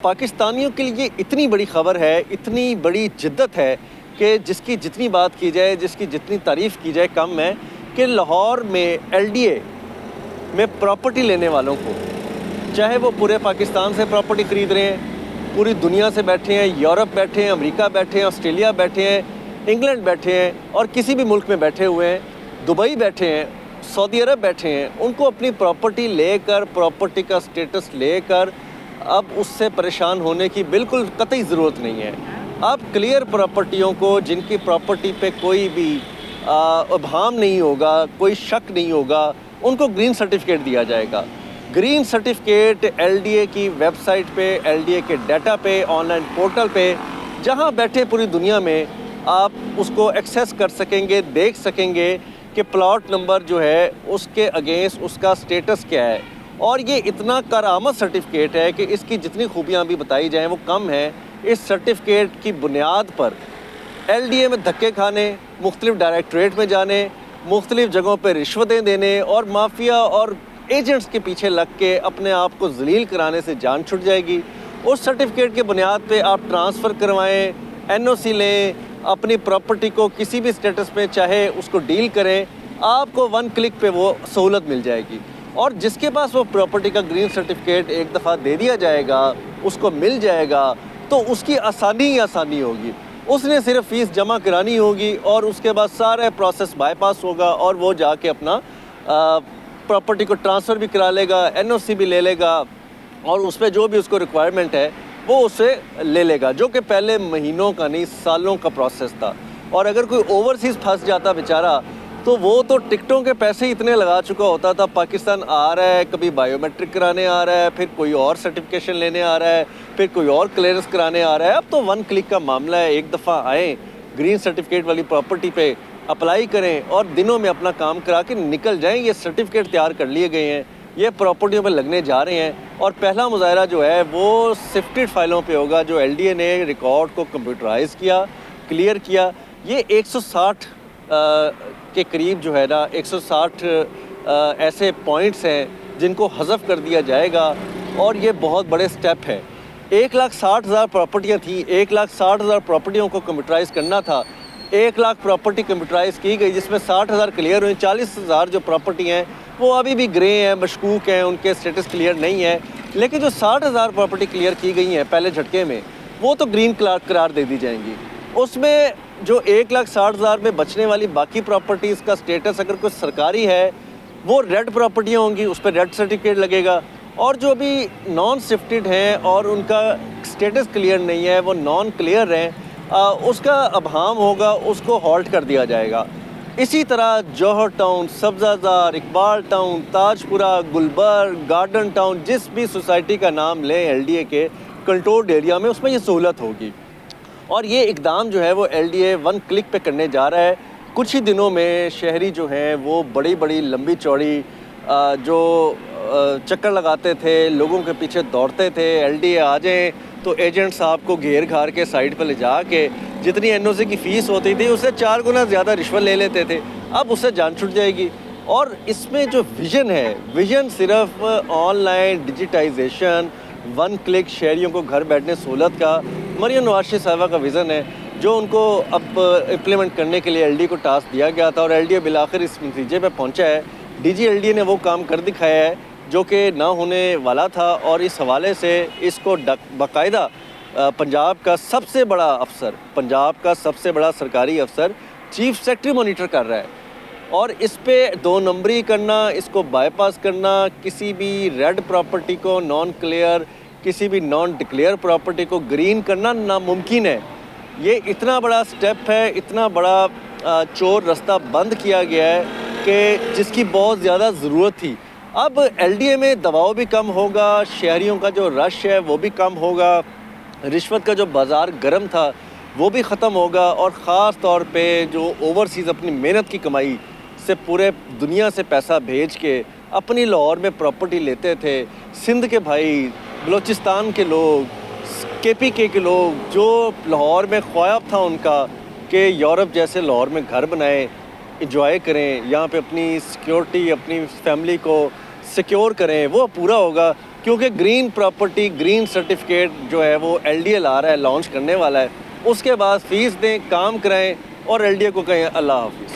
پاکستانیوں کے لیے اتنی بڑی خبر ہے، اتنی بڑی جدت ہے کہ جس کی جتنی بات کی جائے، جس کی جتنی تعریف کی جائے کم ہے کہ لاہور میں ایل ڈی اے میں پراپرٹی لینے والوں کو، چاہے وہ پورے پاکستان سے پراپرٹی خرید رہے ہیں، پوری دنیا سے بیٹھے ہیں، یورپ بیٹھے ہیں، امریکہ بیٹھے ہیں، آسٹریلیا بیٹھے ہیں، انگلینڈ بیٹھے ہیں اور کسی بھی ملک میں بیٹھے ہوئے ہیں، دبئی بیٹھے ہیں، سعودی عرب بیٹھے ہیں، ان کو اپنی پراپرٹی لے کر، پراپرٹی کا سٹیٹس لے کر اب اس سے پریشان ہونے کی بالکل قطعی ضرورت نہیں ہے۔ اب کلیئر پراپرٹیوں کو، جن کی پراپرٹی پہ کوئی بھی ابہام نہیں ہوگا، کوئی شک نہیں ہوگا، ان کو گرین سرٹیفکیٹ دیا جائے گا۔ Green certificate L D A کی ویب سائٹ پہ، ایل ڈی اے کے ڈیٹا پہ، آن لائن پورٹل پہ، جہاں بیٹھے پوری دنیا میں آپ اس کو ایکسیس کر سکیں گے، دیکھ سکیں گے کہ پلاٹ نمبر جو ہے اس کے اگینسٹ اس کا سٹیٹس کیا ہے۔ اور یہ اتنا کارآمد سرٹیفکیٹ ہے کہ اس کی جتنی خوبیاں بھی بتائی جائیں وہ کم ہیں۔ اس سرٹیفکیٹ کی بنیاد پر ایل ڈی اے میں دھکے کھانے، مختلف ڈائریکٹوریٹ میں جانے، مختلف جگہوں پہ رشوتیں دینے اور مافیا اور ایجنٹس کے پیچھے لگ کے اپنے آپ کو ذلیل کرانے سے جان چھٹ جائے گی۔ اس سرٹیفکیٹ کے بنیاد پہ آپ ٹرانسفر کروائیں، این او سی لیں، اپنی پراپرٹی کو کسی بھی سٹیٹس میں چاہے اس کو ڈیل کریں، آپ کو ون کلک پہ وہ سہولت مل جائے گی۔ اور جس کے پاس وہ پراپرٹی کا گرین سرٹیفکیٹ ایک دفعہ دے دیا جائے گا، اس کو مل جائے گا، تو اس کی آسانی ہی آسانی ہوگی۔ اس نے صرف فیس جمع کرانی ہوگی اور اس کے بعد سارا پروسیس بائی پاس ہوگا اور وہ جا کے اپنا پراپرٹی کو ٹرانسفر بھی کرا لے گا، این او سی بھی لے لے گا اور اس پہ جو بھی اس کو ریکوائرمنٹ ہے وہ اسے لے لے گا، جو کہ پہلے مہینوں کا نہیں سالوں کا پروسیس تھا۔ اور اگر کوئی اوورسیز پھنس جاتا بیچارہ تو وہ تو ٹکٹوں کے پیسے ہی اتنے لگا چکا ہوتا تھا، پاکستان آ رہا ہے، کبھی بائیو میٹرک کرانے آ رہا ہے، پھر کوئی اور سرٹیفکیشن لینے آ رہا ہے، پھر کوئی اور کلیئرنس کرانے آ رہا ہے۔ اب تو ون کلک کا معاملہ ہے، ایک دفعہ آئیں گرین سرٹیفکیٹ والی پراپرٹی پہ اپلائی کریں اور دنوں میں اپنا کام کرا کے نکل جائیں۔ یہ سرٹیفکیٹ تیار کر لیے گئے ہیں، یہ پراپرٹیوں پہ لگنے جا رہے ہیں اور پہلا مظاہرہ جو ہے وہ سفٹڈ فائلوں پہ ہوگا، جو ایل ڈی اے نے ریکارڈ کو کمپیوٹرائز کیا، کلیئر کیا۔ یہ 160 کے قریب جو ہے نا، 160 ایسے پوائنٹس ہیں جن کو حذف کر دیا جائے گا اور یہ بہت بڑے سٹیپ ہے۔ 1,60,000 پراپرٹیاں تھیں، 1,60,000 پراپرٹیوں کو کمپیوٹرائز کرنا تھا۔ 1,00,000 پراپرٹی کمپیوٹرائز کی گئی، جس میں 60,000 کلیئر ہوئیں، 40,000 جو پراپرٹی ہیں وہ ابھی بھی گرے ہیں، مشکوک ہیں، ان کے سٹیٹس کلیئر نہیں ہے۔ لیکن جو 60,000 پراپرٹی کلیئر کی گئی ہیں پہلے جھٹکے میں، وہ تو گرین قرار دے دی جائیں گی۔ اس میں جو 1,60,000 میں بچنے والی باقی پراپرٹیز کا سٹیٹس اگر کوئی سرکاری ہے وہ ریڈ پراپرٹیاں ہوں گی، اس پہ ریڈ سرٹیفکیٹ لگے گا، اور جو ابھی نان سفٹڈ ہیں اور ان کا سٹیٹس کلیئر نہیں ہے، وہ نان کلیئر ہیں، اس کا ابہام ہوگا، اس کو ہالٹ کر دیا جائے گا۔ اسی طرح جوہر ٹاؤن، سبزہ زار، اقبال ٹاؤن، تاج پورہ، گلبرگ، گارڈن ٹاؤن، جس بھی سوسائٹی کا نام لیں ایل ڈی اے کے کنٹرولڈ ایریا میں، اس میں یہ سہولت ہوگی۔ اور یہ اقدام جو ہے وہ ایل ڈی اے ون کلک پہ کرنے جا رہا ہے۔ کچھ ہی دنوں میں شہری جو ہیں وہ بڑی بڑی لمبی چوڑی جو چکر لگاتے تھے، لوگوں کے پیچھے دوڑتے تھے، ایل ڈی اے آ جائیں تو ایجنٹ صاحب کو گھیر گھار کے سائٹ پہ لے جا کے جتنی این او سی کی فیس ہوتی تھی اس سے 4 گنا زیادہ رشوت لے لیتے تھے۔ اب اس سے جان چھٹ جائے گی۔ اور اس میں جو ویژن ہے، ویژن صرف online digitization, one click, شہریوں کو گھر بیٹھنے سہولت کا، مریم نواز شریف صاحبہ کا ویژن ہے، جو ان کو اب امپلیمنٹ کرنے کے لیے ایل ڈی کو ٹاسک دیا گیا تھا اور ایل ڈی بالآخر اس نتیجے پہ پہنچا ہے۔ ڈی جی ایل ڈی نے وہ کام کر دکھایا ہے جو کہ نہ ہونے والا تھا، اور اس حوالے سے اس کو باقاعدہ پنجاب کا سب سے بڑا افسر، پنجاب کا سب سے بڑا سرکاری افسر چیف سیکرٹری مانیٹر کر رہا ہے۔ اور اس پہ 2 نمبری کرنا، اس کو بائی پاس کرنا، کسی بھی ریڈ پراپرٹی کو نان کلیئر، کسی بھی نان ڈکلیئر پراپرٹی کو گرین کرنا ناممکن ہے۔ یہ اتنا بڑا سٹیپ ہے، اتنا بڑا چور رستہ بند کیا گیا ہے کہ جس کی بہت زیادہ ضرورت تھی۔ اب ایل ڈی اے میں دباؤ بھی کم ہوگا، شہریوں کا جو رش ہے وہ بھی کم ہوگا، رشوت کا جو بازار گرم تھا وہ بھی ختم ہوگا، اور خاص طور پہ جو اوورسیز اپنی محنت کی کمائی سے پورے دنیا سے پیسہ بھیج کے اپنی لاہور میں پراپرٹی لیتے تھے، سندھ کے بھائی، بلوچستان کے لوگ، کے پی کے لوگ، جو لاہور میں خواب تھا ان کا کہ یورپ جیسے لاہور میں گھر بنائیں، انجوائے کریں، یہاں پہ اپنی سیکیورٹی، اپنی فیملی کو سیکیور کریں، وہ پورا ہوگا۔ کیونکہ گرین پراپرٹی گرین سرٹیفکیٹ جو ہے وہ ایل ڈی اے لا رہا ہے، لانچ کرنے والا ہے. اس کے بعد فیس دیں، کام کرائیں اور ایل ڈی اے کو کہیں اللہ حافظ.